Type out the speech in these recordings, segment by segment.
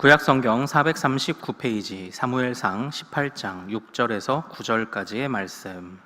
구약성경 439페이지 사무엘상 18장 6절에서 9절까지의 말씀.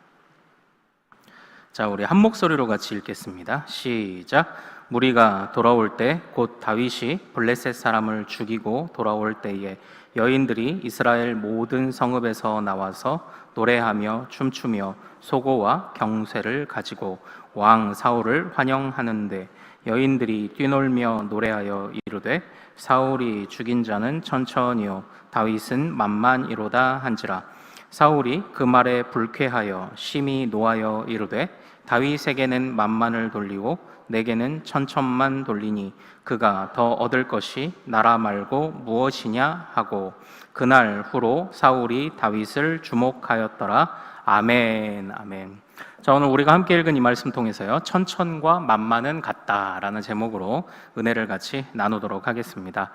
자, 우리 한 목소리로 같이 읽겠습니다. 시작. 무리가 돌아올 때 곧 다윗이 블레셋 사람을 죽이고 돌아올 때에 여인들이 이스라엘 모든 성읍에서 나와서 노래하며 춤추며 소고와 경쇠를 가지고 왕 사울을 환영하는데 여인들이 뛰놀며 노래하여 이르되 사울이 죽인 자는 천천히요 다윗은 만만이로다 한지라. 사울이 그 말에 불쾌하여 심히 노하여 이르되 다윗에게는 만만을 돌리고 내게는 천천만 돌리니 그가 더 얻을 것이 나라 말고 무엇이냐 하고 그날 후로 사울이 다윗을 주목하였더라. 아멘. 아멘. 자, 오늘 우리가 함께 읽은 이 말씀 통해서요, 천천과 만만은 같다라는 제목으로 은혜를 같이 나누도록 하겠습니다.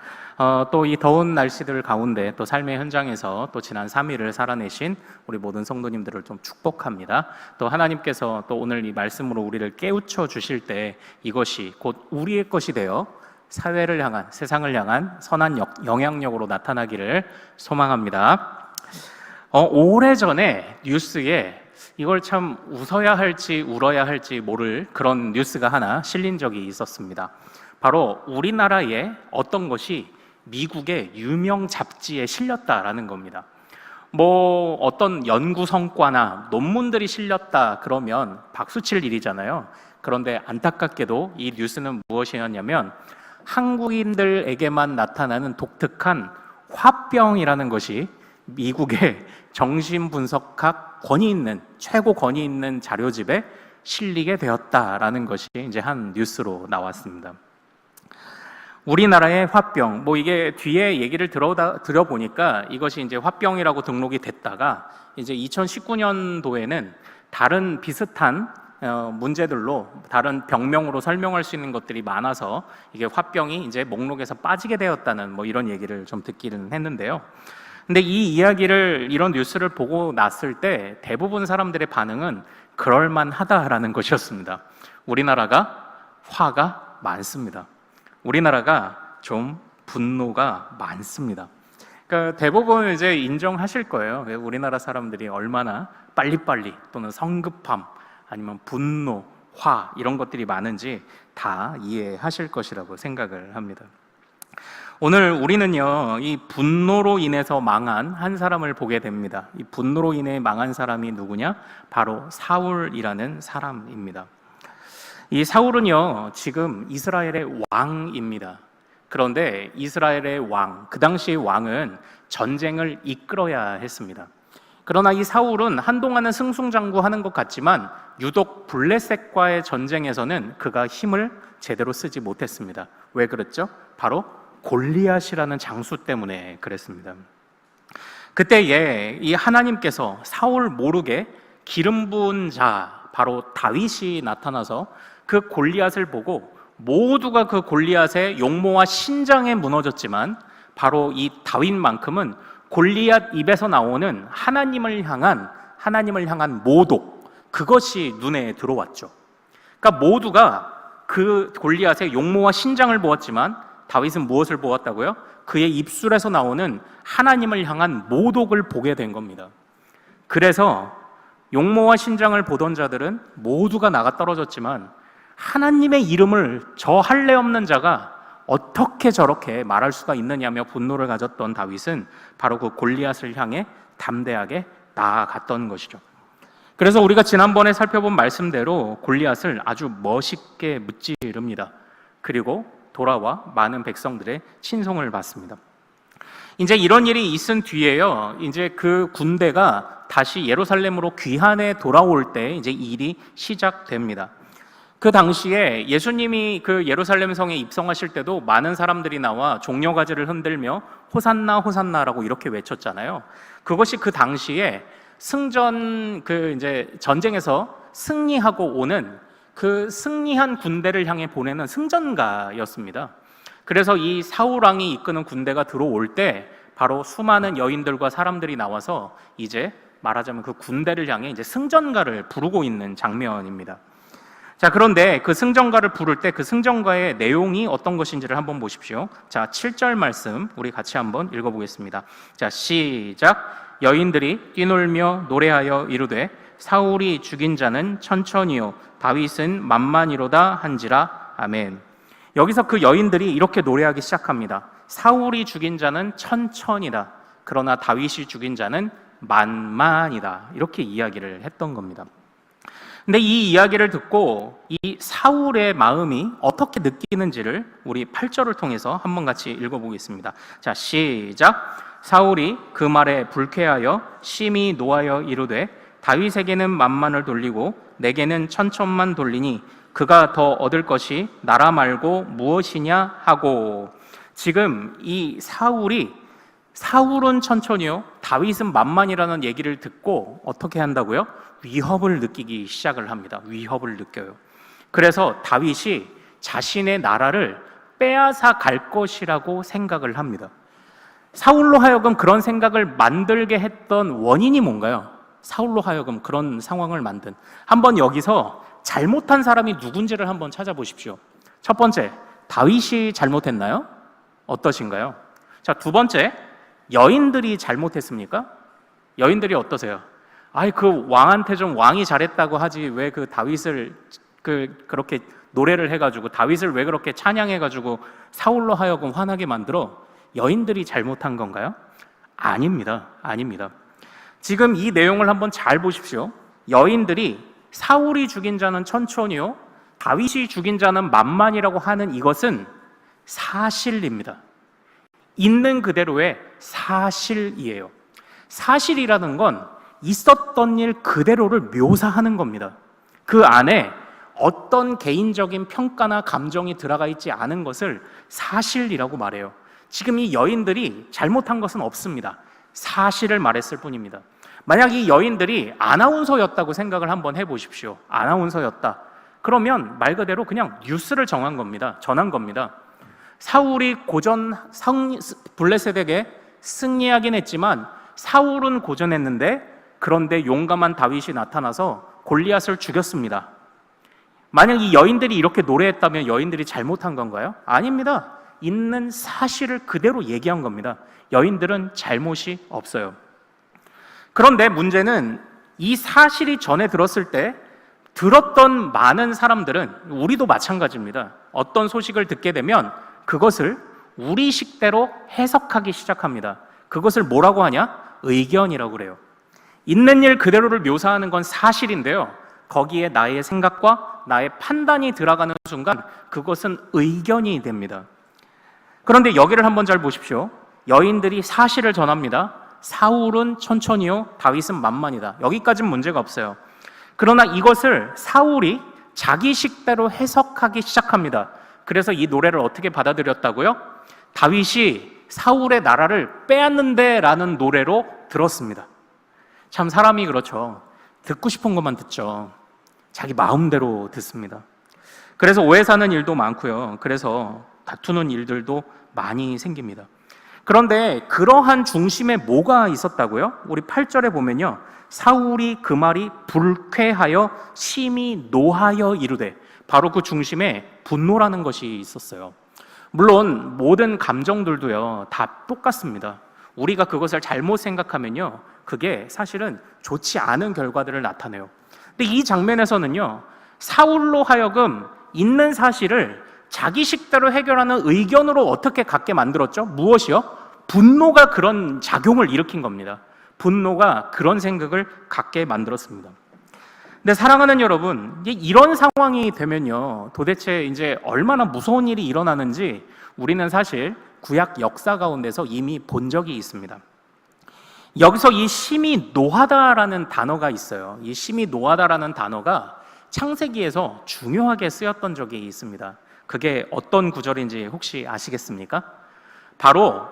또 이 더운 날씨들 가운데 또 삶의 현장에서 또 지난 3일을 살아내신 우리 모든 성도님들을 좀 축복합니다. 또 하나님께서 또 오늘 이 말씀으로 우리를 깨우쳐 주실 때 이것이 곧 우리의 것이 되어 사회를 향한, 세상을 향한 선한 영향력으로 나타나기를 소망합니다. 오래전에 뉴스에 이걸 참 웃어야 할지 울어야 할지 모를 그런 뉴스가 하나 실린 적이 있었습니다. 바로 우리나라의 어떤 것이 미국의 유명 잡지에 실렸다라는 겁니다. 뭐 어떤 연구 성과나 논문들이 실렸다 그러면 박수칠 일이잖아요. 그런데 안타깝게도 이 뉴스는 무엇이었냐면 한국인들에게만 나타나는 독특한 화병이라는 것이 미국의 정신분석학 최고 권위 있는 자료집에 실리게 되었다라는 것이 이제 한 뉴스로 나왔습니다. 우리나라의 화병, 이게 뒤에 얘기를 들어보니까 이것이 이제 화병이라고 등록이 됐다가 이제 2019년도에는 다른 비슷한 문제들로 다른 병명으로 설명할 수 있는 것들이 많아서 이게 화병이 이제 목록에서 빠지게 되었다는 이런 얘기를 좀 듣기는 했는데요. 근데 이 이야기를, 이런 뉴스를 보고 났을 때 대부분 사람들의 반응은 그럴만하다라는 것이었습니다. 우리나라가 화가 많습니다. 우리나라가 좀 분노가 많습니다. 그러니까 대부분 이제 인정하실 거예요. 우리나라 사람들이 얼마나 빨리빨리 또는 성급함 아니면 분노, 화 이런 것들이 많은지 다 이해하실 것이라고 생각을 합니다. 오늘 우리는요, 이 분노로 인해서 망한 한 사람을 보게 됩니다. 이 분노로 인해 망한 사람이 누구냐? 바로 사울이라는 사람입니다. 이 사울은요, 지금 이스라엘의 왕입니다. 그런데 이스라엘의 왕, 그 당시의 왕은 전쟁을 이끌어야 했습니다. 그러나 이 사울은 한동안은 승승장구하는 것 같지만 유독 블레셋과의 전쟁에서는 그가 힘을 제대로 쓰지 못했습니다. 왜 그랬죠? 바로 골리앗이라는 장수 때문에 그랬습니다. 그때에 이 하나님께서 사울 모르게 기름 부은 자 바로 다윗이 나타나서 그 골리앗을 보고 모두가 그 골리앗의 용모와 신장에 무너졌지만 바로 이 다윗만큼은 골리앗 입에서 나오는 하나님을 향한 모독, 그것이 눈에 들어왔죠. 그러니까 모두가 그 골리앗의 용모와 신장을 보았지만 다윗은 무엇을 보았다고요? 그의 입술에서 나오는 하나님을 향한 모독을 보게 된 겁니다. 그래서 용모와 신장을 보던 자들은 모두가 나가 떨어졌지만 하나님의 이름을 저 할례 없는 자가 어떻게 저렇게 말할 수가 있느냐며 분노를 가졌던 다윗은 바로 그 골리앗을 향해 담대하게 나아갔던 것이죠. 그래서 우리가 지난번에 살펴본 말씀대로 골리앗을 아주 멋있게 무찌릅니다. 그리고 돌아와 많은 백성들의 친송을 받습니다. 이제 이런 일이 있은 뒤에요, 이제 그 군대가 다시 예루살렘으로 귀환해 돌아올 때 이제 일이 시작됩니다. 그 당시에 예수님이 그 예루살렘 성에 입성하실 때도 많은 사람들이 나와 종려가지를 흔들며 호산나 호산나라고 이렇게 외쳤잖아요. 그것이 그 당시에 이제 전쟁에서 승리하고 오는 그 승리한 군대를 향해 보내는 승전가였습니다. 그래서 이 사울 왕이 이끄는 군대가 들어올 때 바로 수많은 여인들과 사람들이 나와서 이제 말하자면 그 군대를 향해 이제 승전가를 부르고 있는 장면입니다. 자, 그런데 그 승전가를 부를 때 그 승전가의 내용이 어떤 것인지를 한번 보십시오. 자, 7절 말씀 우리 같이 한번 읽어보겠습니다. 자, 시작. 여인들이 뛰놀며 노래하여 이르되 사울이 죽인 자는 천천히요 다윗은 만만이로다 한지라. 아멘. 여기서 그 여인들이 이렇게 노래하기 시작합니다. 사울이 죽인 자는 천천이다. 그러나 다윗이 죽인 자는 만만이다. 이렇게 이야기를 했던 겁니다. 근데 이 이야기를 듣고 이 사울의 마음이 어떻게 느끼는지를 우리 8절을 통해서 한번 같이 읽어보겠습니다. 자, 시작. 사울이 그 말에 불쾌하여 심히 노하여 이르되 다윗에게는 만만을 돌리고 내게는 천천만 돌리니 그가 더 얻을 것이 나라 말고 무엇이냐 하고. 지금 이 사울은 천천히요 다윗은 만만이라는 얘기를 듣고 어떻게 한다고요? 위협을 느끼기 시작을 합니다. 위협을 느껴요. 그래서 다윗이 자신의 나라를 빼앗아 갈 것이라고 생각을 합니다. 사울로 하여금 그런 생각을 만들게 했던 원인이 뭔가요? 사울로 하여금 그런 상황을 만든, 한번 여기서 잘못한 사람이 누군지를 한번 찾아보십시오. 첫 번째, 다윗이 잘못했나요? 어떠신가요? 자, 두 번째, 여인들이 잘못했습니까? 여인들이 어떠세요? 아이, 그 왕한테 좀 왕이 잘했다고 하지 왜 그 다윗을 그렇게 노래를 해가지고 다윗을 왜 그렇게 찬양해가지고 사울로 하여금 화나게 만들어? 여인들이 잘못한 건가요? 아닙니다. 아닙니다. 지금 이 내용을 한번 잘 보십시오. 여인들이 사울이 죽인 자는 천천히요 다윗이 죽인 자는 만만이라고 하는 이것은 사실입니다. 있는 그대로의 사실이에요. 사실이라는 건 있었던 일 그대로를 묘사하는 겁니다. 그 안에 어떤 개인적인 평가나 감정이 들어가 있지 않은 것을 사실이라고 말해요. 지금 이 여인들이 잘못한 것은 없습니다. 사실을 말했을 뿐입니다. 만약 이 여인들이 아나운서였다고 생각을 한번 해보십시오. 아나운서였다. 그러면 말 그대로 그냥 뉴스를 전한 겁니다. 사울이 블레셋에게 승리하긴 했지만 사울은 고전했는데 그런데 용감한 다윗이 나타나서 골리앗을 죽였습니다. 만약 이 여인들이 이렇게 노래했다면 여인들이 잘못한 건가요? 아닙니다. 있는 사실을 그대로 얘기한 겁니다. 여인들은 잘못이 없어요. 그런데 문제는 이 사실이 전해 들었을 때 들었던 많은 사람들은, 우리도 마찬가지입니다. 어떤 소식을 듣게 되면 그것을 우리 식대로 해석하기 시작합니다. 그것을 뭐라고 하냐? 의견이라고 그래요. 있는 일 그대로를 묘사하는 건 사실인데요, 거기에 나의 생각과 나의 판단이 들어가는 순간 그것은 의견이 됩니다. 그런데 여기를 한번 잘 보십시오. 여인들이 사실을 전합니다. 사울은 천천히요 다윗은 만만이다. 여기까지는 문제가 없어요. 그러나 이것을 사울이 자기 식대로 해석하기 시작합니다. 그래서 이 노래를 어떻게 받아들였다고요? 다윗이 사울의 나라를 빼앗는데 라는 노래로 들었습니다. 참 사람이 그렇죠. 듣고 싶은 것만 듣죠. 자기 마음대로 듣습니다. 그래서 오해 사는 일도 많고요. 그래서 다투는 일들도 많이 생깁니다. 그런데 그러한 중심에 뭐가 있었다고요? 우리 8절에 보면요, 사울이 그 말이 불쾌하여 심히 노하여 이르되, 바로 그 중심에 분노라는 것이 있었어요. 물론 모든 감정들도요 다 똑같습니다. 우리가 그것을 잘못 생각하면요 그게 사실은 좋지 않은 결과들을 나타내요. 근데 이 장면에서는요, 사울로 하여금 있는 사실을 자기 식대로 해결하는 의견으로 어떻게 갖게 만들었죠? 무엇이요? 분노가 그런 작용을 일으킨 겁니다. 분노가 그런 생각을 갖게 만들었습니다. 근데 사랑하는 여러분, 이런 상황이 되면요 도대체 이제 얼마나 무서운 일이 일어나는지 우리는 사실 구약 역사 가운데서 이미 본 적이 있습니다. 여기서 이 심히 노하다라는 단어가 있어요. 이 심히 노하다라는 단어가 창세기에서 중요하게 쓰였던 적이 있습니다. 그게 어떤 구절인지 혹시 아시겠습니까? 바로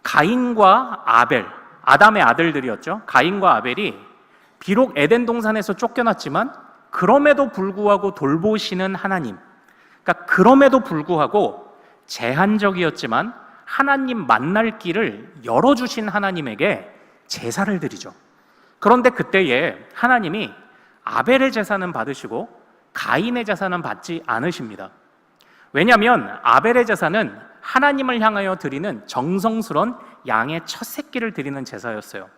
가인과 아벨, 아담의 아들들이었죠. 가인과 아벨이 비록 에덴 동산에서 쫓겨났지만 그럼에도 불구하고 돌보시는 하나님, 그러니까 그럼에도 불구하고 제한적이었지만 하나님 만날 길을 열어주신 하나님에게 제사를 드리죠. 그런데 그때에 하나님이 아벨의 제사는 받으시고 가인의 제사는 받지 않으십니다. 왜냐하면 아벨의 제사는 하나님을 향하여 드리는 정성스러운 양의 첫 새끼를 드리는 제사였어요.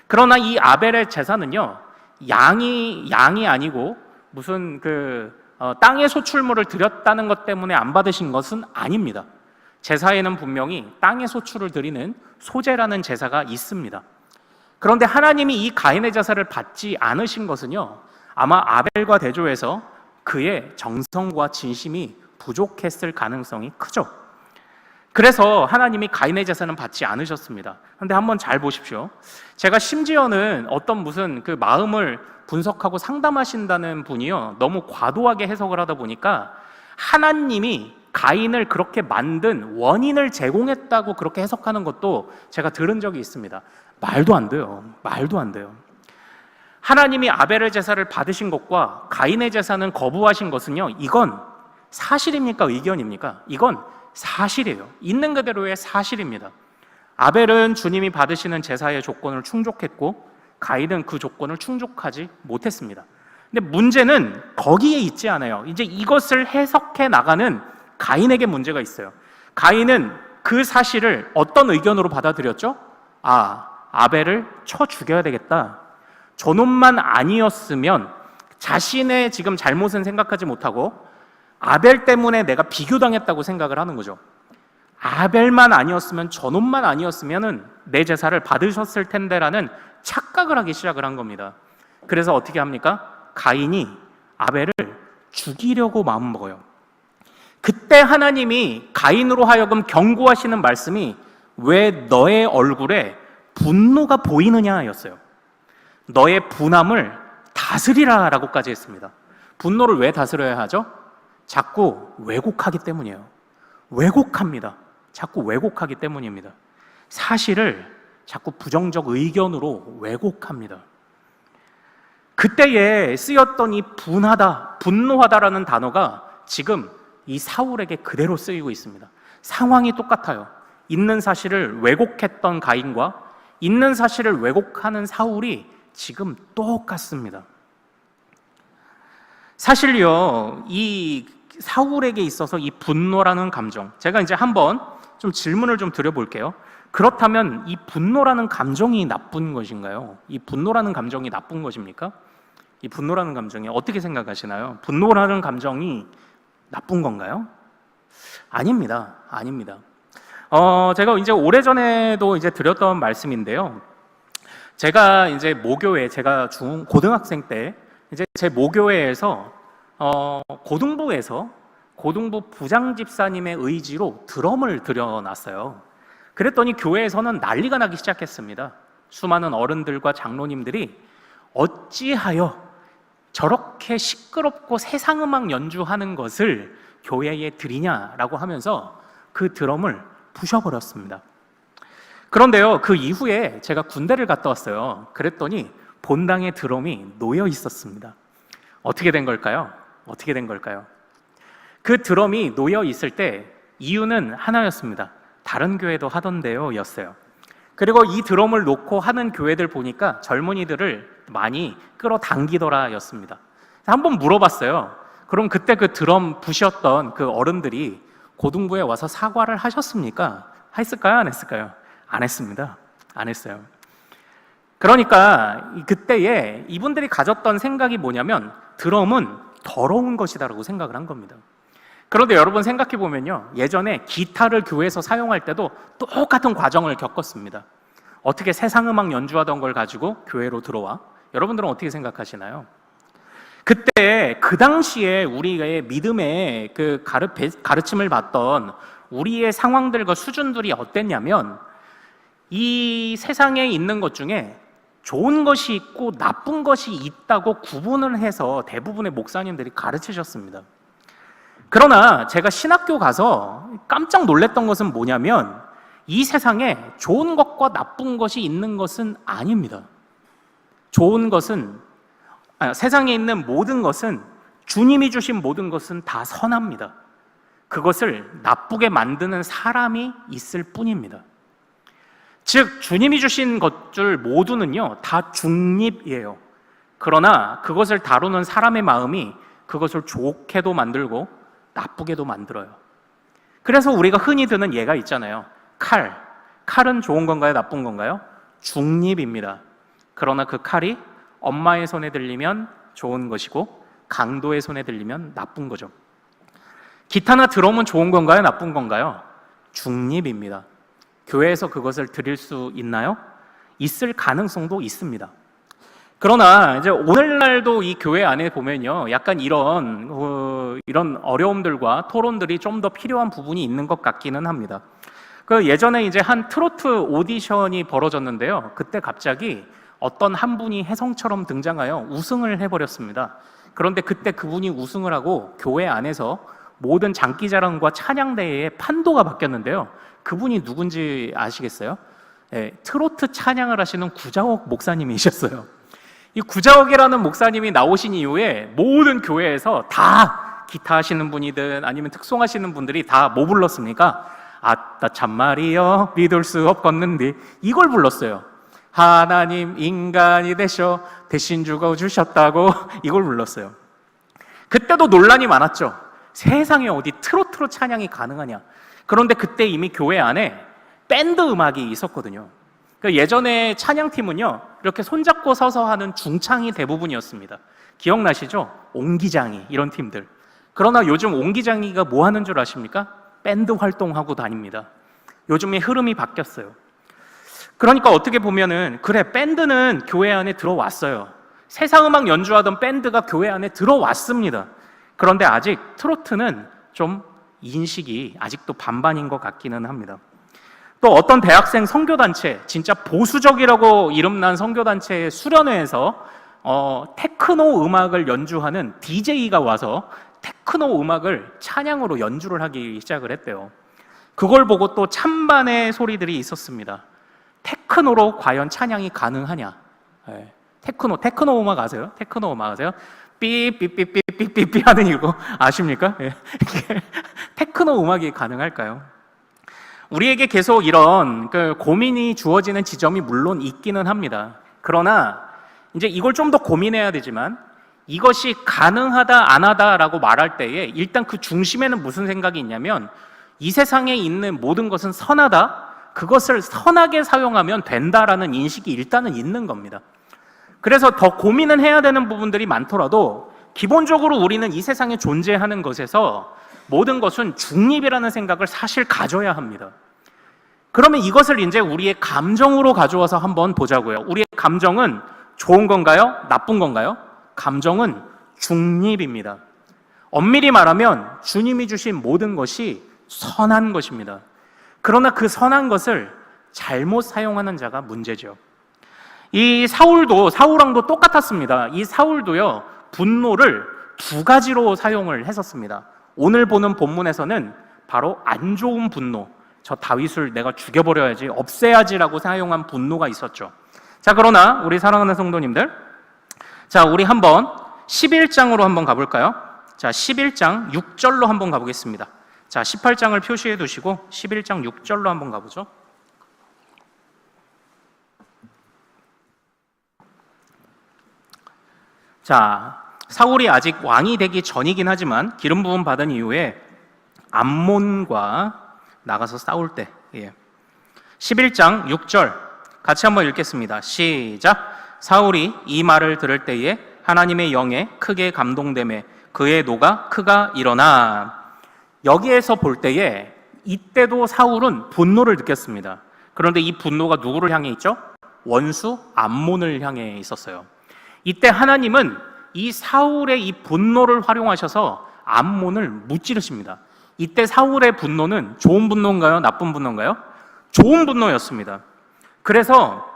그러나 이 아벨의 제사는요, 양이 아니고 무슨 땅의 소출물을 드렸다는 것 때문에 안 받으신 것은 아닙니다. 제사에는 분명히 땅의 소출을 드리는 소제라는 제사가 있습니다. 그런데 하나님이 이 가인의 제사를 받지 않으신 것은요, 아마 아벨과 대조해서 그의 정성과 진심이 부족했을 가능성이 크죠. 그래서 하나님이 가인의 제사는 받지 않으셨습니다. 그런데 한번 잘 보십시오. 제가 심지어는 어떤 무슨 그 마음을 분석하고 상담하신다는 분이요, 너무 과도하게 해석을 하다 보니까 하나님이 가인을 그렇게 만든 원인을 제공했다고 그렇게 해석하는 것도 제가 들은 적이 있습니다. 말도 안 돼요. 말도 안 돼요. 하나님이 아벨의 제사를 받으신 것과 가인의 제사는 거부하신 것은요, 이건 사실입니까? 의견입니까? 이건 사실이에요. 있는 그대로의 사실입니다. 아벨은 주님이 받으시는 제사의 조건을 충족했고 가인은 그 조건을 충족하지 못했습니다. 근데 문제는 거기에 있지 않아요. 이제 이것을 해석해 나가는 가인에게 문제가 있어요. 가인은 그 사실을 어떤 의견으로 받아들였죠? 아벨을 쳐 죽여야 되겠다. 저놈만 아니었으면 자신의 지금 잘못은 생각하지 못하고 아벨 때문에 내가 비교당했다고 생각을 하는 거죠. 아벨만 아니었으면, 저놈만 아니었으면 내 제사를 받으셨을 텐데라는 착각을 하기 시작을 한 겁니다. 그래서 어떻게 합니까? 가인이 아벨을 죽이려고 마음먹어요. 그때 하나님이 가인으로 하여금 경고하시는 말씀이 왜 너의 얼굴에 분노가 보이느냐였어요. 너의 분함을 다스리라 라고까지 했습니다. 분노를 왜 다스려야 하죠? 자꾸 왜곡하기 때문이에요. 왜곡합니다. 자꾸 왜곡하기 때문입니다. 사실을 자꾸 부정적 의견으로 왜곡합니다. 그때에 쓰였던 이 분하다, 분노하다라는 단어가 지금 이 사울에게 그대로 쓰이고 있습니다. 상황이 똑같아요. 있는 사실을 왜곡했던 가인과 있는 사실을 왜곡하는 사울이 지금 똑같습니다. 사실요, 이 사울에게 있어서 이 분노라는 감정, 제가 이제 한번 좀 질문을 좀 드려볼게요. 그렇다면 이 분노라는 감정이 나쁜 것인가요? 이 분노라는 감정이 나쁜 것입니까? 이 분노라는 감정이 어떻게 생각하시나요? 분노라는 감정이 나쁜 건가요? 아닙니다. 아닙니다. 제가 이제 오래전에도 이제 드렸던 말씀인데요. 제가 이제 모교회, 제가 고등학생 때 이제 제 모교회에서 고등부 부장집사님의 의지로 드럼을 들여놨어요. 그랬더니 교회에서는 난리가 나기 시작했습니다. 수많은 어른들과 장로님들이 어찌하여 저렇게 시끄럽고 세상음악 연주하는 것을 교회에 드리냐라고 하면서 그 드럼을 부셔버렸습니다. 그런데요, 그 이후에 제가 군대를 갔다 왔어요. 그랬더니 본당에 드럼이 놓여 있었습니다. 어떻게 된 걸까요? 어떻게 된 걸까요? 그 드럼이 놓여 있을 때 이유는 하나였습니다. 다른 교회도 하던데요 였어요. 그리고 이 드럼을 놓고 하는 교회들 보니까 젊은이들을 많이 끌어당기더라 였습니다. 한번 물어봤어요. 그럼 그때 그 드럼 부셨던 그 어른들이 고등부에 와서 사과를 하셨습니까? 했을까요? 안 했을까요? 안 했습니다. 안 했어요. 그러니까 그때에 이분들이 가졌던 생각이 뭐냐면 드럼은 더러운 것이다라고 생각을 한 겁니다. 그런데 여러분 생각해 보면요, 예전에 기타를 교회에서 사용할 때도 똑같은 과정을 겪었습니다. 어떻게 세상음악 연주하던 걸 가지고 교회로 들어와? 여러분들은 어떻게 생각하시나요? 그때 그 당시에 우리의 믿음의 그 가르침을 받던 우리의 상황들과 수준들이 어땠냐면 이 세상에 있는 것 중에 좋은 것이 있고 나쁜 것이 있다고 구분을 해서 대부분의 목사님들이 가르치셨습니다. 그러나 제가 신학교 가서 깜짝 놀랐던 것은 뭐냐면 이 세상에 좋은 것과 나쁜 것이 있는 것은 아닙니다. 세상에 있는 모든 것은, 주님이 주신 모든 것은 다 선합니다. 그것을 나쁘게 만드는 사람이 있을 뿐입니다. 즉 주님이 주신 것들 모두는요 다 중립이에요. 그러나 그것을 다루는 사람의 마음이 그것을 좋게도 만들고 나쁘게도 만들어요. 그래서 우리가 흔히 드는 예가 있잖아요. 칼. 칼은 좋은 건가요? 나쁜 건가요? 중립입니다. 그러나 그 칼이 엄마의 손에 들리면 좋은 것이고 강도의 손에 들리면 나쁜 거죠. 기타나 드럼은 좋은 건가요? 나쁜 건가요? 중립입니다. 교회에서 그것을 드릴 수 있나요? 있을 가능성도 있습니다. 그러나 이제 오늘날도 이 교회 안에 보면요, 약간 이런 어려움들과 토론들이 좀 더 필요한 부분이 있는 것 같기는 합니다. 그 예전에 이제 한 트로트 오디션이 벌어졌는데요. 그때 갑자기 어떤 한 분이 혜성처럼 등장하여 우승을 해버렸습니다. 그런데 그때 그분이 우승을 하고 교회 안에서 모든 장기자랑과 찬양대회의 판도가 바뀌었는데요. 그분이 누군지 아시겠어요? 네, 트로트 찬양을 하시는 구자옥 목사님이셨어요. 이 구자옥이라는 목사님이 나오신 이후에 모든 교회에서 다 기타 하시는 분이든 아니면 특송하시는 분들이 다 뭐 불렀습니까? 아따 참말이여 믿을 수 없겠는데 이걸 불렀어요. 하나님 인간이 되셔 대신 죽어주셨다고 이걸 불렀어요. 그때도 논란이 많았죠. 세상에 어디 트로트로 찬양이 가능하냐. 그런데 그때 이미 교회 안에 밴드 음악이 있었거든요. 예전에 찬양팀은요, 이렇게 손잡고 서서 하는 중창이 대부분이었습니다. 기억나시죠? 옹기장이 이런 팀들. 그러나 요즘 옹기장이가 뭐 하는 줄 아십니까? 밴드 활동하고 다닙니다. 요즘에 흐름이 바뀌었어요. 그러니까 어떻게 보면은 그래, 밴드는 교회 안에 들어왔어요. 세상음악 연주하던 밴드가 교회 안에 들어왔습니다. 그런데 아직 트로트는 좀 인식이 아직도 반반인 것 같기는 합니다. 또 어떤 대학생 선교단체, 진짜 보수적이라고 이름난 선교단체의 수련회에서 테크노 음악을 연주하는 DJ가 와서 테크노 음악을 찬양으로 연주를 하기 시작을 했대요. 그걸 보고 또 찬반의 소리들이 있었습니다. 테크노로 과연 찬양이 가능하냐? 네. 테크노 음악 아세요? 테크노 음악 아세요? 삐삐삐삐삐삐삐 하는 이거 아십니까? 네. 테크노 음악이 가능할까요? 우리에게 계속 이런 고민이 주어지는 지점이 물론 있기는 합니다. 그러나 이제 이걸 좀 더 고민해야 되지만 이것이 가능하다 안 하다라고 말할 때에 일단 그 중심에는 무슨 생각이 있냐면 이 세상에 있는 모든 것은 선하다, 그것을 선하게 사용하면 된다라는 인식이 일단은 있는 겁니다. 그래서 더 고민은 해야 되는 부분들이 많더라도 기본적으로 우리는 이 세상에 존재하는 것에서 모든 것은 중립이라는 생각을 사실 가져야 합니다. 그러면 이것을 이제 우리의 감정으로 가져와서 한번 보자고요. 우리의 감정은 좋은 건가요? 나쁜 건가요? 감정은 중립입니다. 엄밀히 말하면 주님이 주신 모든 것이 선한 것입니다. 그러나 그 선한 것을 잘못 사용하는 자가 문제죠. 이 사울랑도 똑같았습니다. 이 사울도요, 분노를 두 가지로 사용을 했었습니다. 오늘 보는 본문에서는 바로 안 좋은 분노, 저 다윗을 내가 죽여버려야지, 없애야지라고 사용한 분노가 있었죠. 자, 그러나 우리 사랑하는 성도님들, 자, 우리 한번 11장으로 한번 가볼까요? 자, 11장 6절로 한번 가보겠습니다. 자, 18장을 표시해 두시고 11장 6절로 한번 가보죠. 자, 사울이 아직 왕이 되기 전이긴 하지만 기름 부음 받은 이후에 암몬과 나가서 싸울 때 11장 6절 같이 한번 읽겠습니다. 시작. 사울이 이 말을 들을 때에 하나님의 영에 크게 감동되매 그의 노가 크가 일어나. 여기에서 볼 때에 이때도 사울은 분노를 느꼈습니다. 그런데 이 분노가 누구를 향해 있죠? 원수 암몬을 향해 있었어요. 이때 하나님은 이 사울의 이 분노를 활용하셔서 암몬을 무찌르십니다. 이때 사울의 분노는 좋은 분노인가요? 나쁜 분노인가요? 좋은 분노였습니다. 그래서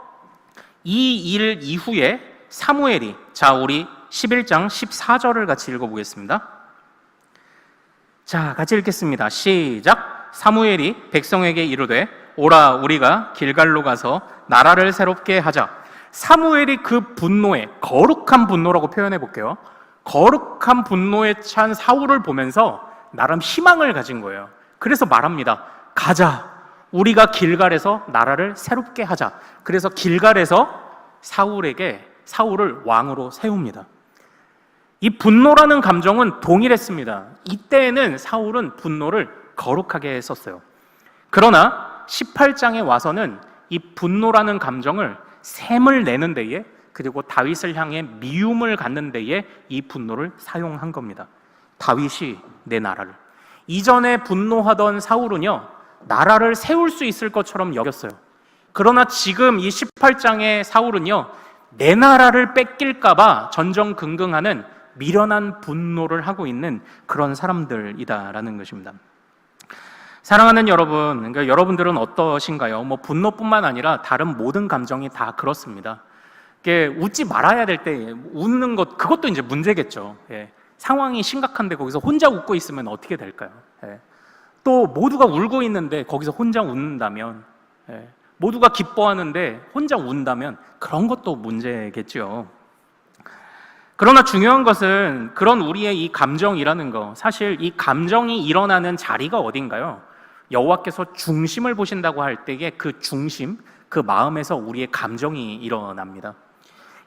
이 일 이후에 사무엘이, 자, 우리 11장 14절을 같이 읽어보겠습니다. 자, 같이 읽겠습니다. 시작. 사무엘이 백성에게 이르되 오라, 우리가 길갈로 가서 나라를 새롭게 하자. 사무엘이 그 분노에, 거룩한 분노라고 표현해 볼게요. 거룩한 분노에 찬 사울을 보면서 나름 희망을 가진 거예요. 그래서 말합니다. 가자. 우리가 길갈에서 나라를 새롭게 하자. 그래서 길갈에서 사울을 왕으로 세웁니다. 이 분노라는 감정은 동일했습니다. 이때에는 사울은 분노를 거룩하게 썼어요. 그러나 18장에 와서는 이 분노라는 감정을 샘을 내는 데에, 그리고 다윗을 향해 미움을 갖는 데에 이 분노를 사용한 겁니다. 다윗이 내 나라를, 이전에 분노하던 사울은요, 나라를 세울 수 있을 것처럼 여겼어요. 그러나 지금 이 18장의 사울은요, 내 나라를 뺏길까봐 전전긍긍하는 미련한 분노를 하고 있는 그런 사람들이다라는 것입니다. 사랑하는 여러분, 그러니까 여러분들은 어떠신가요? 뭐 분노뿐만 아니라 다른 모든 감정이 다 그렇습니다. 이게 웃지 말아야 될 때 웃는 것, 그것도 이제 문제겠죠. 예. 상황이 심각한데 거기서 혼자 웃고 있으면 어떻게 될까요? 예. 또 모두가 울고 있는데 거기서 혼자 웃는다면, 예. 모두가 기뻐하는데 혼자 운다면 그런 것도 문제겠죠. 그러나 중요한 것은 그런 우리의 이 감정이라는 거, 사실 이 감정이 일어나는 자리가 어딘가요? 여호와께서 중심을 보신다고 할 때에 그 중심, 그 마음에서 우리의 감정이 일어납니다.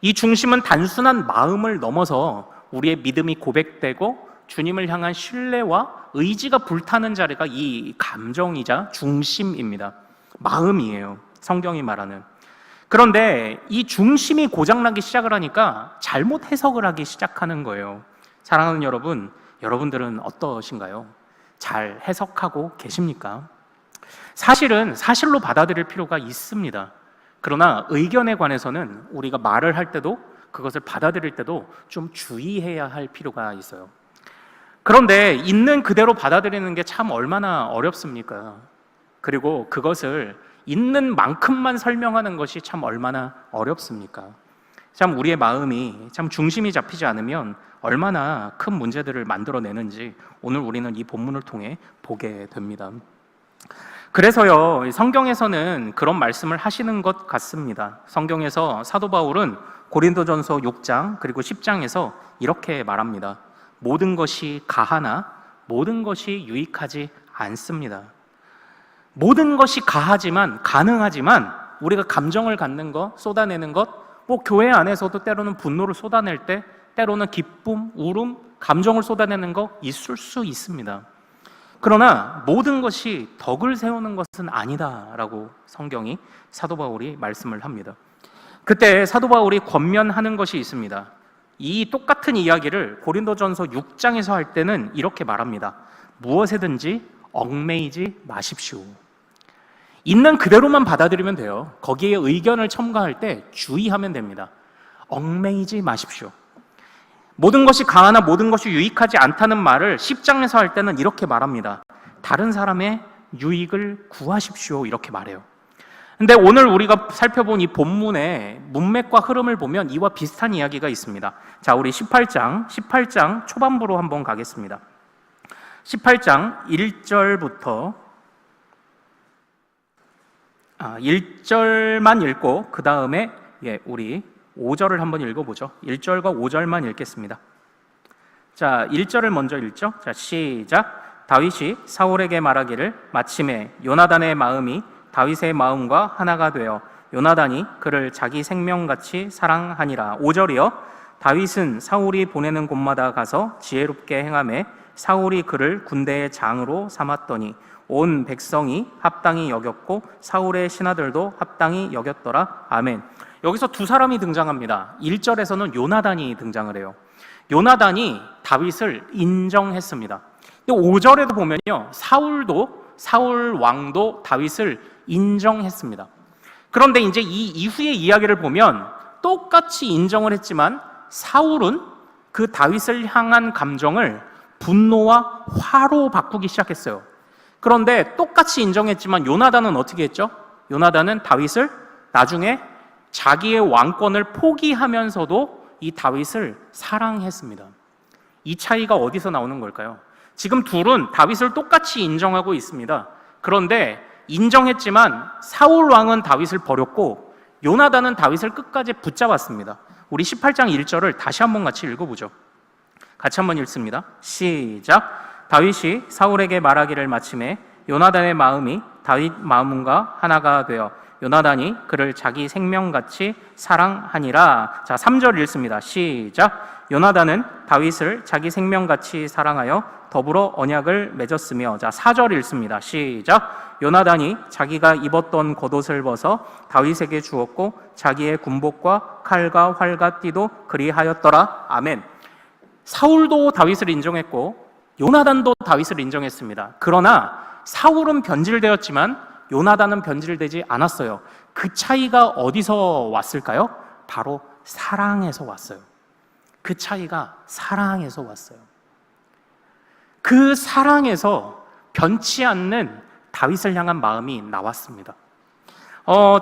이 중심은 단순한 마음을 넘어서 우리의 믿음이 고백되고 주님을 향한 신뢰와 의지가 불타는 자리가 이 감정이자 중심입니다. 마음이에요, 성경이 말하는. 그런데 이 중심이 고장나기 시작을 하니까 잘못 해석을 하기 시작하는 거예요. 사랑하는 여러분, 여러분들은 어떠신가요? 잘 해석하고 계십니까? 사실은 사실로 받아들일 필요가 있습니다. 그러나 의견에 관해서는 우리가 말을 할 때도, 그것을 받아들일 때도 좀 주의해야 할 필요가 있어요. 그런데 있는 그대로 받아들이는 게 참 얼마나 어렵습니까? 그리고 그것을 있는 만큼만 설명하는 것이 참 얼마나 어렵습니까? 참 우리의 마음이 참 중심이 잡히지 않으면 얼마나 큰 문제들을 만들어내는지 오늘 우리는 이 본문을 통해 보게 됩니다. 그래서요, 성경에서는 그런 말씀을 하시는 것 같습니다. 성경에서 사도 바울은 고린도전서 6장 그리고 10장에서 이렇게 말합니다. 모든 것이 가하나 모든 것이 유익하지 않습니다. 모든 것이 가능하지만 우리가 감정을 갖는 것, 쏟아내는 것, 뭐 교회 안에서도 때로는 분노를 쏟아낼 때, 때로는 기쁨, 울음, 감정을 쏟아내는 거 있을 수 있습니다. 그러나 모든 것이 덕을 세우는 것은 아니다라고 성경이, 사도 바울이 말씀을 합니다. 그때 사도 바울이 권면하는 것이 있습니다. 이 똑같은 이야기를 고린도전서 6장에서 할 때는 이렇게 말합니다. 무엇에든지 얽매이지 마십시오. 있는 그대로만 받아들이면 돼요. 거기에 의견을 첨가할 때 주의하면 됩니다. 얽매이지 마십시오. 모든 것이 가하나 모든 것이 유익하지 않다는 말을 10장에서 할 때는 이렇게 말합니다. 다른 사람의 유익을 구하십시오, 이렇게 말해요. 근데 오늘 우리가 살펴본 이 본문의 문맥과 흐름을 보면 이와 비슷한 이야기가 있습니다. 자, 우리 18장 초반부로 한번 가겠습니다. 18장 1절부터 1절만 읽고 그 다음에 우리 5절을 한번 읽어보죠. 1절과 5절만 읽겠습니다. 자, 1절을 먼저 읽죠. 자, 시작. 다윗이 사울에게 말하기를 마침에 요나단의 마음이 다윗의 마음과 하나가 되어 요나단이 그를 자기 생명같이 사랑하니라. 5절이요. 다윗은 사울이 보내는 곳마다 가서 지혜롭게 행하매 사울이 그를 군대의 장으로 삼았더니 온 백성이 합당히 여겼고 사울의 신하들도 합당히 여겼더라. 아멘. 여기서 두 사람이 등장합니다. 1절에서는 요나단이 등장을 해요. 요나단이 다윗을 인정했습니다. 5절에도 보면요, 사울 왕도 다윗을 인정했습니다. 그런데 이제 이 이후의 이야기를 보면 똑같이 인정을 했지만 사울은 그 다윗을 향한 감정을 분노와 화로 바꾸기 시작했어요. 그런데 똑같이 인정했지만 요나단은 어떻게 했죠? 요나단은 다윗을 나중에 자기의 왕권을 포기하면서도 이 다윗을 사랑했습니다. 이 차이가 어디서 나오는 걸까요? 지금 둘은 다윗을 똑같이 인정하고 있습니다. 그런데 인정했지만 사울 왕은 다윗을 버렸고 요나단은 다윗을 끝까지 붙잡았습니다. 우리 18장 1절을 다시 한번 같이 읽어보죠. 같이 한번 읽습니다. 시작. 다윗이 사울에게 말하기를 마침에 요나단의 마음이 다윗 마음과 하나가 되어 요나단이 그를 자기 생명같이 사랑하니라. 자, 3절 읽습니다. 시작. 요나단은 다윗을 자기 생명같이 사랑하여 더불어 언약을 맺었으며. 자, 4절 읽습니다. 시작. 요나단이 자기가 입었던 겉옷을 벗어 다윗에게 주었고 자기의 군복과 칼과 활과 띠도 그리하였더라. 아멘. 사울도 다윗을 인정했고 요나단도 다윗을 인정했습니다. 그러나 사울은 변질되었지만 요나단은 변질되지 않았어요. 그 차이가 어디서 왔을까요? 바로 사랑에서 왔어요. 그 차이가 사랑에서 왔어요. 그 사랑에서 변치 않는 다윗을 향한 마음이 나왔습니다.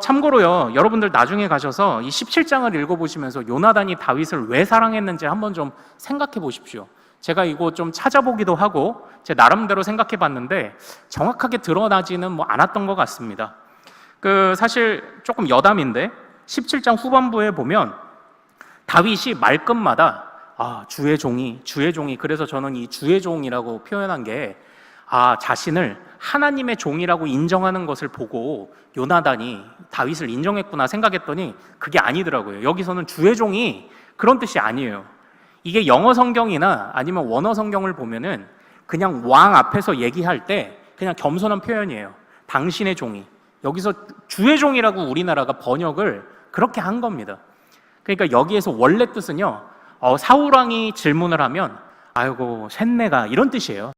참고로요, 여러분들 나중에 가셔서 이 17장을 읽어보시면서 요나단이 다윗을 왜 사랑했는지 한번 좀 생각해 보십시오. 제가 이거 좀 찾아보기도 하고 제 나름대로 생각해 봤는데 정확하게 드러나지는 않았던 것 같습니다. 사실 조금 여담인데 17장 후반부에 보면 다윗이 말끝마다 주의 종이 그래서 저는 이 주의 종이라고 표현한 게 자신을 하나님의 종이라고 인정하는 것을 보고 요나단이 다윗을 인정했구나 생각했더니 그게 아니더라고요. 여기서는 주의 종이 그런 뜻이 아니에요. 이게 영어 성경이나 아니면 원어 성경을 보면은 그냥 왕 앞에서 얘기할 때 그냥 겸손한 표현이에요. 당신의 종이. 여기서 주의 종이라고 우리나라가 번역을 그렇게 한 겁니다. 그러니까 여기에서 원래 뜻은요, 사울왕이 질문을 하면 아이고 쇳내가 이런 뜻이에요.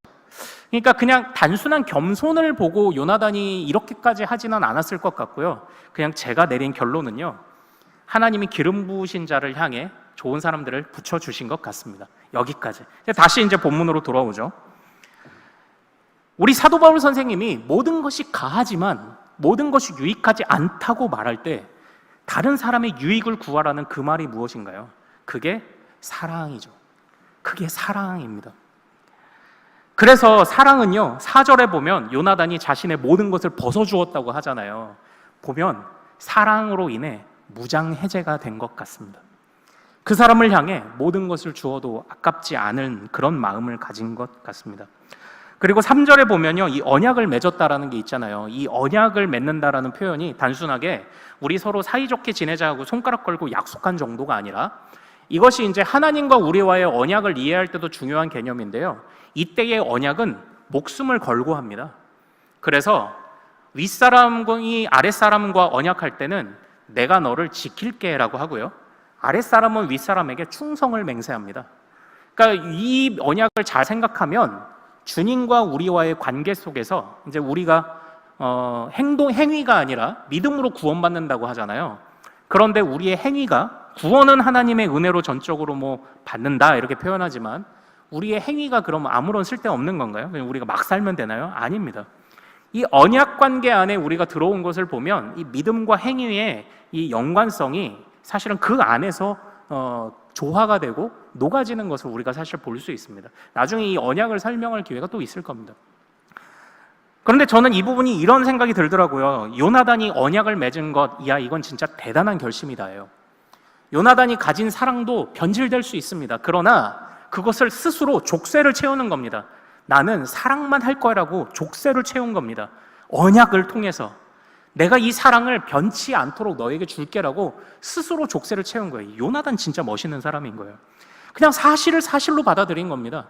그러니까 그냥 단순한 겸손을 보고 요나단이 이렇게까지 하지는 않았을 것 같고요. 그냥 제가 내린 결론은요, 하나님이 기름 부으신 자를 향해 좋은 사람들을 붙여주신 것 같습니다. 여기까지. 다시 이제 본문으로 돌아오죠. 우리 사도 바울 선생님이 모든 것이 가하지만 모든 것이 유익하지 않다고 말할 때 다른 사람의 유익을 구하라는 그 말이 무엇인가요? 그게 사랑이죠. 그게 사랑입니다. 그래서 사랑은요, 4절에 보면 요나단이 자신의 모든 것을 벗어주었다고 하잖아요. 보면 사랑으로 인해 무장해제가 된 것 같습니다. 그 사람을 향해 모든 것을 주어도 아깝지 않은 그런 마음을 가진 것 같습니다. 그리고 3절에 보면요, 이 언약을 맺었다라는 게 있잖아요. 이 언약을 맺는다라는 표현이 단순하게 우리 서로 사이좋게 지내자고 손가락 걸고 약속한 정도가 아니라 이것이 이제 하나님과 우리와의 언약을 이해할 때도 중요한 개념인데요. 이때의 언약은 목숨을 걸고 합니다. 그래서 윗사람이 아랫사람과 언약할 때는 내가 너를 지킬게 라고 하고요, 아랫사람은 윗사람에게 충성을 맹세합니다. 그러니까 이 언약을 잘 생각하면 주님과 우리와의 관계 속에서 이제 우리가 행위가 아니라 믿음으로 구원받는다고 하잖아요. 그런데 우리의 행위가, 구원은 하나님의 은혜로 전적으로 받는다 이렇게 표현하지만 우리의 행위가 그러면 아무런 쓸데없는 건가요? 그냥 우리가 막 살면 되나요? 아닙니다. 이 언약 관계 안에 우리가 들어온 것을 보면 이 믿음과 행위의 이 연관성이 사실은 그 안에서 조화가 되고 녹아지는 것을 우리가 사실 볼 수 있습니다. 나중에 이 언약을 설명할 기회가 또 있을 겁니다. 그런데 저는 이 부분이 이런 생각이 들더라고요. 요나단이 언약을 맺은 것, 이건 진짜 대단한 결심이다예요. 요나단이 가진 사랑도 변질될 수 있습니다. 그러나 그것을 스스로 족쇄를 채우는 겁니다. 나는 사랑만 할 거라고 족쇄를 채운 겁니다. 언약을 통해서 내가 이 사랑을 변치 않도록 너에게 줄게라고 스스로 족쇄를 채운 거예요. 요나단 진짜 멋있는 사람인 거예요. 그냥 사실을 사실로 받아들인 겁니다.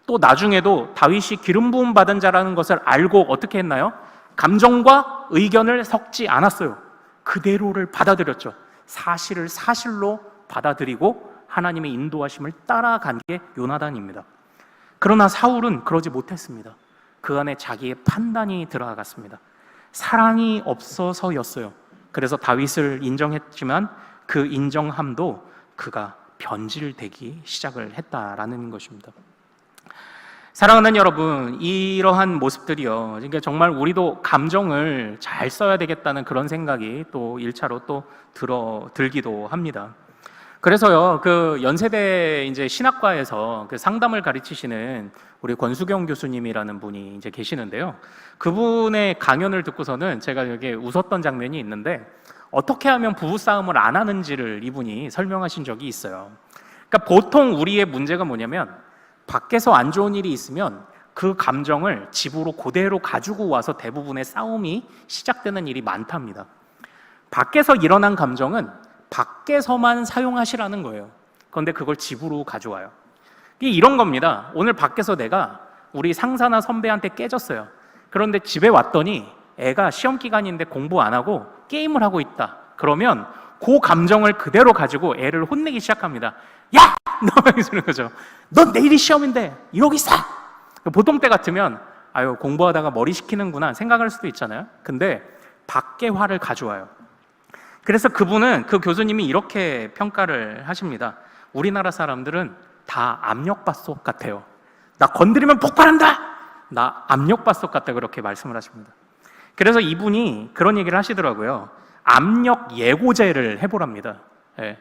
또 나중에도 다윗이 기름 부음 받은 자라는 것을 알고 어떻게 했나요? 감정과 의견을 섞지 않았어요. 그대로를 받아들였죠. 사실을 사실로 받아들이고 하나님의 인도하심을 따라간 게 요나단입니다. 그러나 사울은 그러지 못했습니다. 그 안에 자기의 판단이 들어갔습니다. 사랑이 없어서였어요. 그래서 다윗을 인정했지만 그 인정함도 그가 변질되기 시작을 했다라는 것입니다. 사랑하는 여러분, 이러한 모습들이요, 그러니까 정말 우리도 감정을 잘 써야 되겠다는 그런 생각이 또 1차로 또 들기도 합니다. 그래서요, 그 연세대 이제 신학과에서 그 상담을 가르치시는 우리 권수경 교수님이라는 분이 이제 계시는데요. 그분의 강연을 듣고서는 제가 여기 웃었던 장면이 있는데, 어떻게 하면 부부싸움을 안 하는지를 이분이 설명하신 적이 있어요. 그러니까 보통 우리의 문제가 뭐냐면, 밖에서 안 좋은 일이 있으면 그 감정을 집으로 그대로 가지고 와서 대부분의 싸움이 시작되는 일이 많답니다. 밖에서 일어난 감정은 밖에서만 사용하시라는 거예요. 그런데 그걸 집으로 가져와요. 이게 이런 겁니다. 오늘 밖에서 내가 우리 상사나 선배한테 깨졌어요. 그런데 집에 왔더니 애가 시험 기간인데 공부 안 하고 게임을 하고 있다. 그러면 그 감정을 그대로 가지고 애를 혼내기 시작합니다. 야! 너 이러는 거죠. 넌 내일이 시험인데 이러고 있어! 보통 때 같으면 아유 공부하다가 머리 식히는구나 생각할 수도 있잖아요. 근데 밖에 화를 가져와요. 그래서 그분은, 그 교수님이 이렇게 평가를 하십니다. 우리나라 사람들은 다 압력밥솥 같아요. 나 건드리면 폭발한다! 나 압력밥솥 같다, 그렇게 말씀을 하십니다. 그래서 이분이 그런 얘기를 하시더라고요. 압력 예고제를 해보랍니다. 예.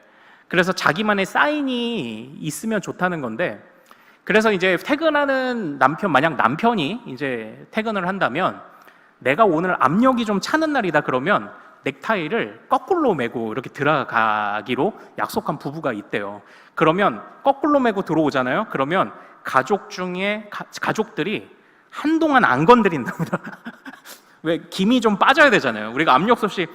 그래서 자기만의 사인이 있으면 좋다는 건데, 그래서 이제 퇴근하는 남편, 만약 남편이 이제 퇴근을 한다면 내가 오늘 압력이 좀 차는 날이다 그러면 넥타이를 거꾸로 메고 이렇게 들어가기로 약속한 부부가 있대요. 그러면 거꾸로 메고 들어오잖아요. 그러면 가족 중에 가족들이 한동안 안 건드린답니다. 왜? 김이 좀 빠져야 되잖아요. 우리가 압력솥이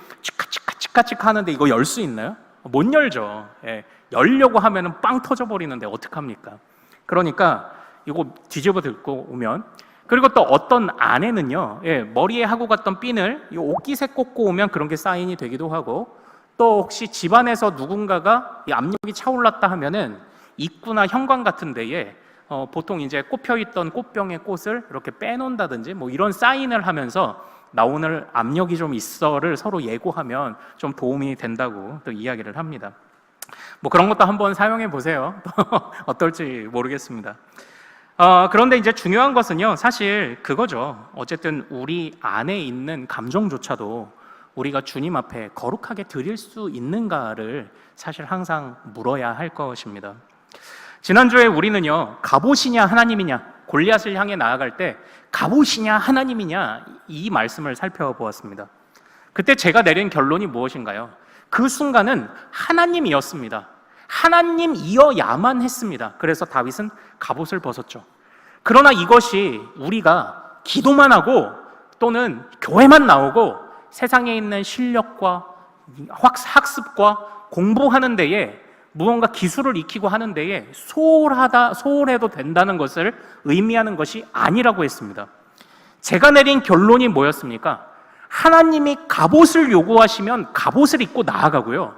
치카치카 하는데 이거 열 수 있나요? 못 열죠. 예. 열려고 하면은 빵 터져버리는데 어떡합니까? 그러니까 이거 뒤집어 들고 오면, 그리고 또 어떤 아내는요, 예, 머리에 하고 갔던 핀을 이 옷깃에 꽂고 오면 그런 게 사인이 되기도 하고, 또 혹시 집안에서 누군가가 이 압력이 차올랐다 하면은 입구나 현관 같은 데에 보통 이제 꼽혀있던 꽃병의 꽃을 이렇게 빼놓는다든지 뭐 이런 사인을 하면서 나 오늘 압력이 좀 있어를 서로 예고하면 좀 도움이 된다고 또 이야기를 합니다. 뭐 그런 것도 한번 사용해 보세요. 어떨지 모르겠습니다. 그런데 이제 중요한 것은요, 사실 그거죠. 어쨌든 우리 안에 있는 감정조차도 우리가 주님 앞에 거룩하게 드릴 수 있는가를 사실 항상 물어야 할 것입니다. 지난주에 우리는요, 갑옷이냐 하나님이냐, 골리앗을 향해 나아갈 때 갑옷이냐 하나님이냐, 이 말씀을 살펴보았습니다. 그때 제가 내린 결론이 무엇인가요? 그 순간은 하나님이었습니다. 하나님이어야만 했습니다. 그래서 다윗은 갑옷을 벗었죠. 그러나 이것이 우리가 기도만 하고 또는 교회만 나오고 세상에 있는 실력과 학습과 공부하는 데에 무언가 기술을 익히고 하는 데에 소홀해도 된다는 것을 의미하는 것이 아니라고 했습니다. 제가 내린 결론이 뭐였습니까? 하나님이 갑옷을 요구하시면 갑옷을 입고 나아가고요,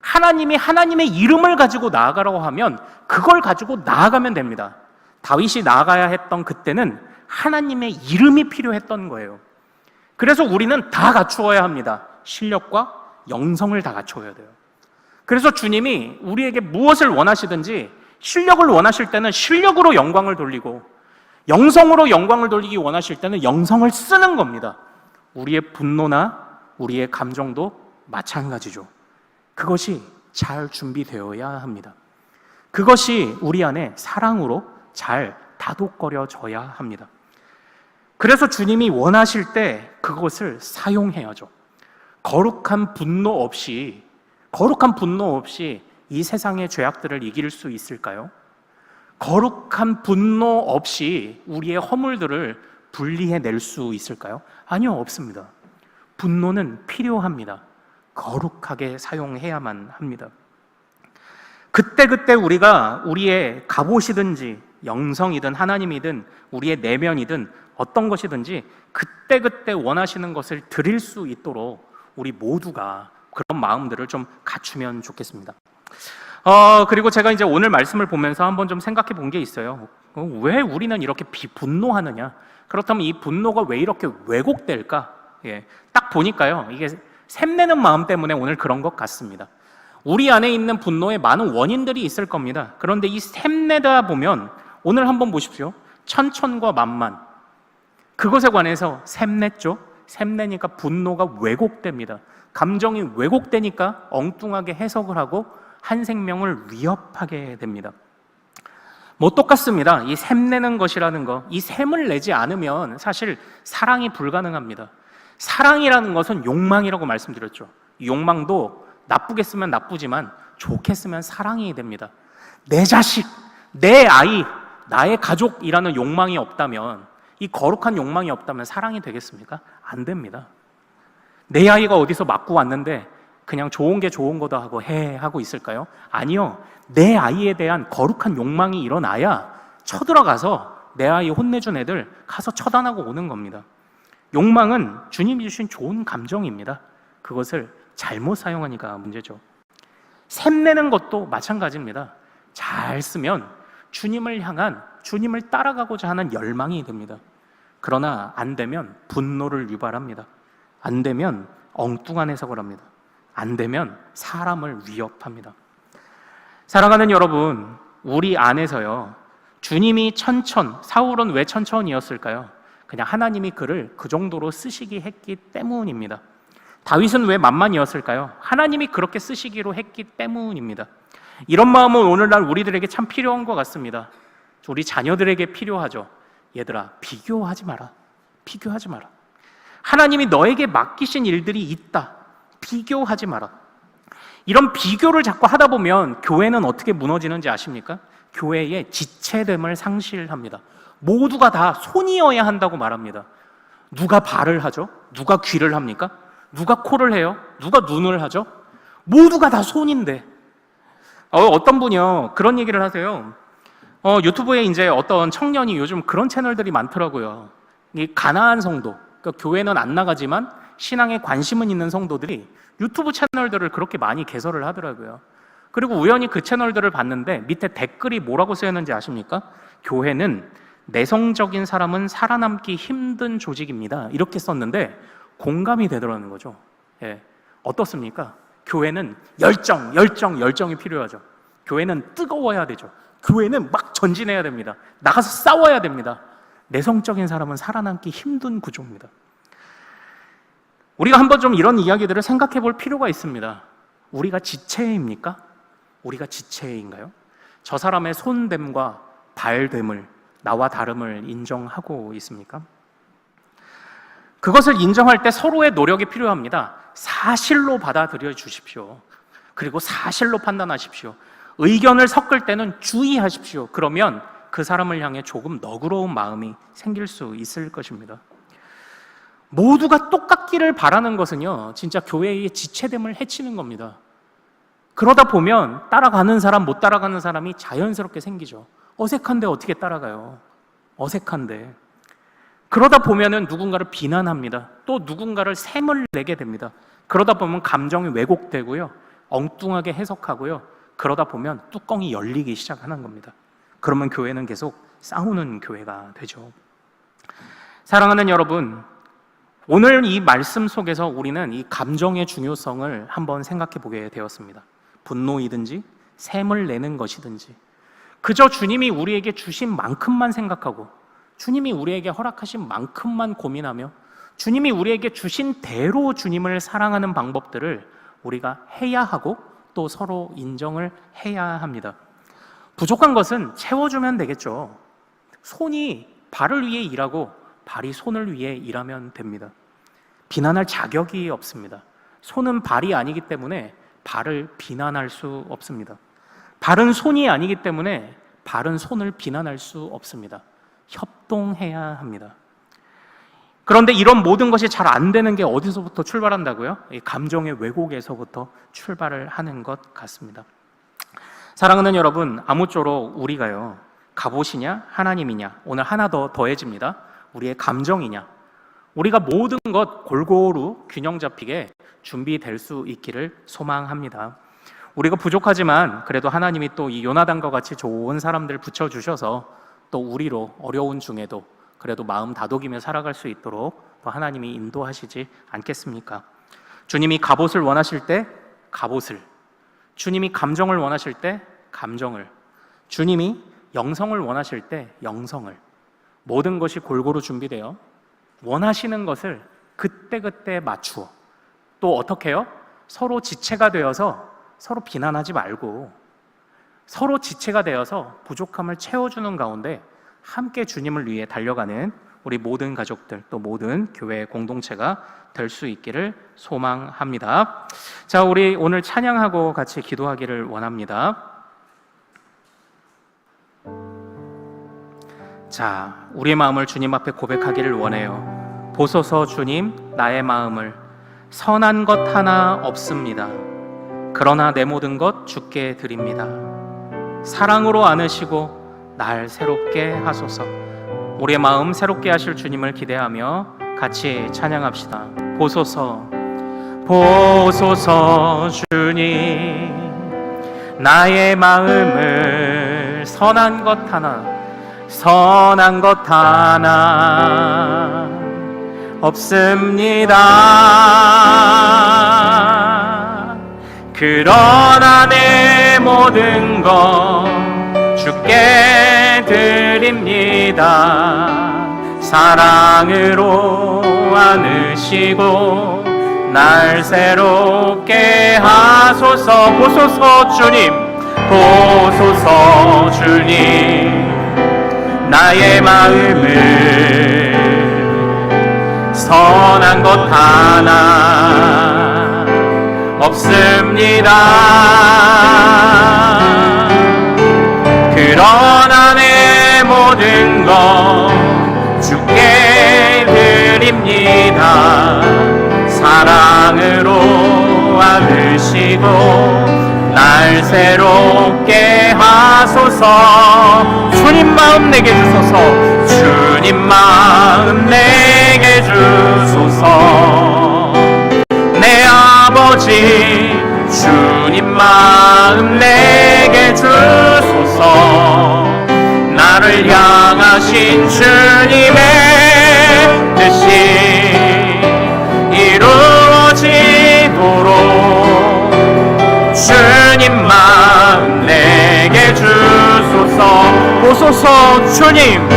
하나님이 하나님의 이름을 가지고 나아가라고 하면 그걸 가지고 나아가면 됩니다. 다윗이 나아가야 했던 그때는 하나님의 이름이 필요했던 거예요. 그래서 우리는 다 갖추어야 합니다. 실력과 영성을 다 갖추어야 돼요. 그래서 주님이 우리에게 무엇을 원하시든지 실력을 원하실 때는 실력으로 영광을 돌리고 영성으로 영광을 돌리기 원하실 때는 영성을 쓰는 겁니다. 우리의 분노나 우리의 감정도 마찬가지죠. 그것이 잘 준비되어야 합니다. 그것이 우리 안에 사랑으로 잘 다독거려져야 합니다. 그래서 주님이 원하실 때 그것을 사용해야죠. 거룩한 분노 없이 이 세상의 죄악들을 이길 수 있을까요? 거룩한 분노 없이 우리의 허물들을 분리해낼 수 있을까요? 아니요, 없습니다. 분노는 필요합니다. 거룩하게 사용해야만 합니다. 그때그때 우리가 우리의 갑옷이든지 영성이든 하나님이든 우리의 내면이든 어떤 것이든지 그때그때 원하시는 것을 드릴 수 있도록 우리 모두가 그런 마음들을 좀 갖추면 좋겠습니다. 그리고 제가 이제 오늘 말씀을 보면서 한번 좀 생각해 본 게 있어요. 왜 우리는 이렇게 분노하느냐? 그렇다면 이 분노가 왜 이렇게 왜곡될까? 예, 딱 보니까요, 이게 샘내는 마음 때문에 오늘 그런 것 같습니다. 우리 안에 있는 분노에 많은 원인들이 있을 겁니다. 그런데 이 샘내다 보면 오늘 한번 보십시오. 천천과 만만, 그것에 관해서 샘냈죠. 샘내니까 분노가 왜곡됩니다. 감정이 왜곡되니까 엉뚱하게 해석을 하고 한 생명을 위협하게 됩니다. 뭐 똑같습니다. 이 샘내는 것이라는 거, 이 샘을 내지 않으면 사실 사랑이 불가능합니다. 사랑이라는 것은 욕망이라고 말씀드렸죠. 욕망도 나쁘게 쓰면 나쁘지만 좋게 쓰면 사랑이 됩니다. 내 자식, 내 아이, 나의 가족이라는 욕망이 없다면, 이 거룩한 욕망이 없다면 사랑이 되겠습니까? 안 됩니다. 내 아이가 어디서 맞고 왔는데 그냥 좋은 게 좋은 거다 하고 하고 있을까요? 아니요. 내 아이에 대한 거룩한 욕망이 일어나야 쳐들어가서 내 아이 혼내준 애들 가서 처단하고 오는 겁니다. 욕망은 주님이 주신 좋은 감정입니다. 그것을 잘못 사용하니까 문제죠. 샘내는 것도 마찬가지입니다. 잘 쓰면 주님을 향한, 주님을 따라가고자 하는 열망이 됩니다. 그러나 안 되면 분노를 유발합니다. 안 되면 엉뚱한 해석을 합니다. 안 되면 사람을 위협합니다. 사랑하는 여러분, 우리 안에서요, 주님이 사울은 왜 천천이었을까요? 그냥 하나님이 그를 그 정도로 쓰시기 했기 때문입니다. 다윗은 왜 만만이었을까요? 하나님이 그렇게 쓰시기로 했기 때문입니다. 이런 마음은 오늘날 우리들에게 참 필요한 것 같습니다. 우리 자녀들에게 필요하죠. 얘들아, 비교하지 마라. 비교하지 마라. 하나님이 너에게 맡기신 일들이 있다. 비교하지 마라. 이런 비교를 자꾸 하다 보면 교회는 어떻게 무너지는지 아십니까? 교회의 지체됨을 상실합니다. 모두가 다 손이어야 한다고 말합니다. 누가 발을 하죠? 누가 귀를 합니까? 누가 코를 해요? 누가 눈을 하죠? 모두가 다 손인데. 어떤 분이요 그런 얘기를 하세요. 유튜브에 이제 어떤 청년이 요즘 그런 채널들이 많더라고요. 이 가나안 성도, 그러니까 교회는 안 나가지만 신앙에 관심은 있는 성도들이 유튜브 채널들을 그렇게 많이 개설을 하더라고요. 그리고 우연히 그 채널들을 봤는데 밑에 댓글이 뭐라고 쓰였는지 아십니까? 교회는 내성적인 사람은 살아남기 힘든 조직입니다. 이렇게 썼는데 공감이 되더라는 거죠. 예. 어떻습니까? 교회는 열정이 필요하죠. 교회는 뜨거워야 되죠. 교회는 막 전진해야 됩니다. 나가서 싸워야 됩니다. 내성적인 사람은 살아남기 힘든 구조입니다. 우리가 한번 좀 이런 이야기들을 생각해 볼 필요가 있습니다. 우리가 지체입니까? 우리가 지체인가요? 저 사람의 손됨과 발됨을, 나와 다름을 인정하고 있습니까? 그것을 인정할 때 서로의 노력이 필요합니다. 사실로 받아들여 주십시오. 그리고 사실로 판단하십시오. 의견을 섞을 때는 주의하십시오. 그러면 그 사람을 향해 조금 너그러운 마음이 생길 수 있을 것입니다. 모두가 똑같기를 바라는 것은요, 진짜 교회의 지체됨을 해치는 겁니다. 그러다 보면 따라가는 사람, 못 따라가는 사람이 자연스럽게 생기죠. 어색한데 어떻게 따라가요? 어색한데. 그러다 보면은 누군가를 비난합니다. 또 누군가를 샘을 내게 됩니다. 그러다 보면 감정이 왜곡되고요, 엉뚱하게 해석하고요, 그러다 보면 뚜껑이 열리기 시작하는 겁니다. 그러면 교회는 계속 싸우는 교회가 되죠. 사랑하는 여러분, 오늘 이 말씀 속에서 우리는 이 감정의 중요성을 한번 생각해 보게 되었습니다. 분노이든지 샘을 내는 것이든지 그저 주님이 우리에게 주신 만큼만 생각하고 주님이 우리에게 허락하신 만큼만 고민하며 주님이 우리에게 주신 대로 주님을 사랑하는 방법들을 우리가 해야 하고 또 서로 인정을 해야 합니다. 부족한 것은 채워주면 되겠죠. 손이 발을 위해 일하고 발이 손을 위해 일하면 됩니다. 비난할 자격이 없습니다. 손은 발이 아니기 때문에 발을 비난할 수 없습니다. 발은 손이 아니기 때문에 발은 손을 비난할 수 없습니다. 협동해야 합니다. 그런데 이런 모든 것이 잘 안 되는 게 어디서부터 출발한다고요? 이 감정의 왜곡에서부터 출발을 하는 것 같습니다. 사랑하는 여러분, 아무쪼록 우리가요, 갑옷이냐 하나님이냐, 오늘 하나 더 더해집니다. 우리의 감정이냐, 우리가 모든 것 골고루 균형 잡히게 준비될 수 있기를 소망합니다. 우리가 부족하지만 그래도 하나님이 또 이 요나단과 같이 좋은 사람들 붙여주셔서 또 우리로 어려운 중에도 그래도 마음 다독이며 살아갈 수 있도록 또 하나님이 인도하시지 않겠습니까? 주님이 갑옷을 원하실 때 갑옷을, 주님이 감정을 원하실 때 감정을, 주님이 영성을 원하실 때 영성을, 모든 것이 골고루 준비되어 원하시는 것을 그때그때 맞추어 또 어떻게 해요? 서로 지체가 되어서 서로 비난하지 말고 서로 지체가 되어서 부족함을 채워주는 가운데 함께 주님을 위해 달려가는 우리 모든 가족들 또 모든 교회 공동체가 될 수 있기를 소망합니다. 자, 우리 오늘 찬양하고 같이 기도하기를 원합니다. 자, 우리의 마음을 주님 앞에 고백하기를 원해요. 보소서 주님, 나의 마음을 선한 것 하나 없습니다. 그러나 내 모든 것 주께 드립니다. 사랑으로 안으시고 날 새롭게 하소서. 우리의 마음 새롭게 하실 주님을 기대하며 같이 찬양합시다. 보소서, 보소서 주님, 나의 마음을 선한 것 하나 없습니다. 그러나 내 모든 것 주께 드립니다. 사랑으로 안으시고 날 새롭게 하소서. 보소서 주님, 보소서 주님, 나의 마음을 선한 것 하나 없습니다. 그러나 내 모든 것 주께 드립니다. 사랑으로 안으시고 날 새롭게 하소서. 주님 마음 내게 주소서. 주님 마음 내게 주소서. 내 아버지 주님 마음 내게 주소서. 나를 향하신 주님의 뜻이 이루어지도록 주님 마음 내게 주소서. 보소서 주님,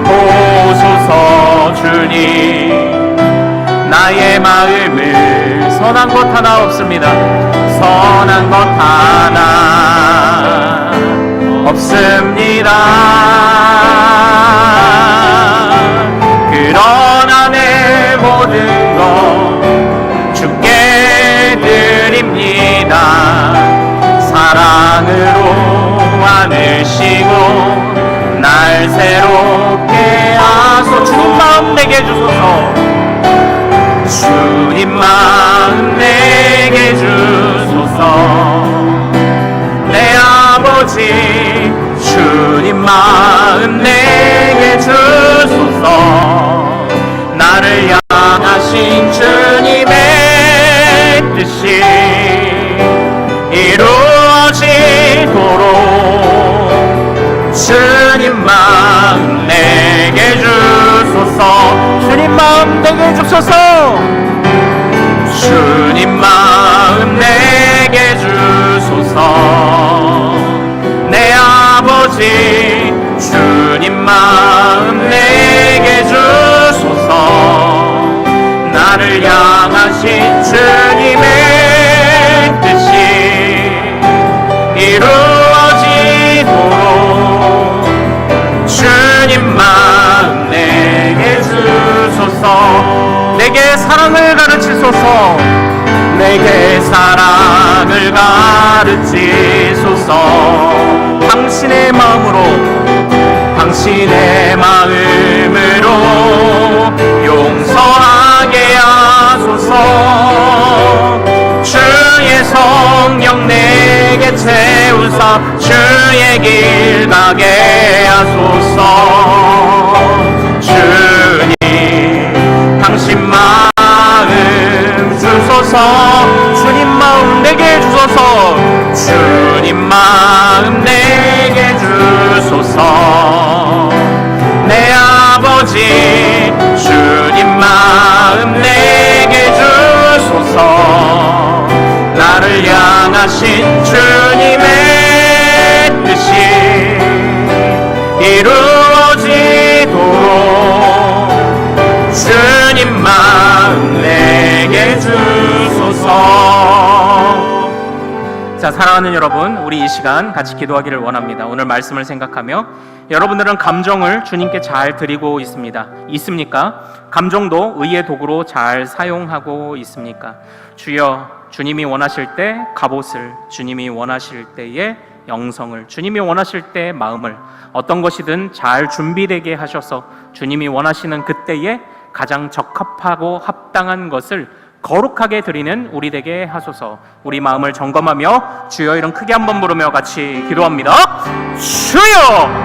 보소서 주님, 나의 마음을 선한 것 하나 없습니다. 선한 것 하나 없습니다. 그러나 내 모든 것 주께 드립니다. 사랑으로 안으시고 날 새롭게 하소서. 주님 마음 내게 주소서. 주님 마음 내게 주소서. 내 아버지 주님 마음 내게 주소서. 나를 향하신 주님의 뜻이 이루어지도록 주님 마음 내게 주소서. 주님 마음 내게 주소서. 주님 마음 내게 주소서. 내 아버지 주님 마음 내게 주소서. 나를 향하신 주님의 뜻이 이루어지도록 주님 마음 내게 주소서. 내게 사랑을 가르치소서. 내게 사랑을 가르치소서. 당신의 마음으로 용서하게 하소서. 주의 성령 내게 채우사 주의 길 가게 하소서. 주님 당신 마음 주소서. 주님 마음 내게 주소서. 주님 마음 내게 주소서. 내 아버지 주님 마음 내게 주소서. 나를 향하신 주님의 뜻이 이루어지도록 주님 마음 내게 주소서. 자, 사랑하는 여러분, 우리 이 시간 같이 기도하기를 원합니다. 오늘 말씀을 생각하며 여러분들은 감정을 주님께 잘 드리고 있습니까? 감정도 의의 도구로 잘 사용하고 있습니까? 주여, 주님이 원하실 때 갑옷을, 주님이 원하실 때의 영성을, 주님이 원하실 때 마음을, 어떤 것이든 잘 준비되게 하셔서 주님이 원하시는 그때에 가장 적합하고 합당한 것을 거룩하게 드리는 우리 되게 하소서. 우리 마음을 점검하며 주여 이름 크게 한번 부르며 같이 기도합니다. 주여!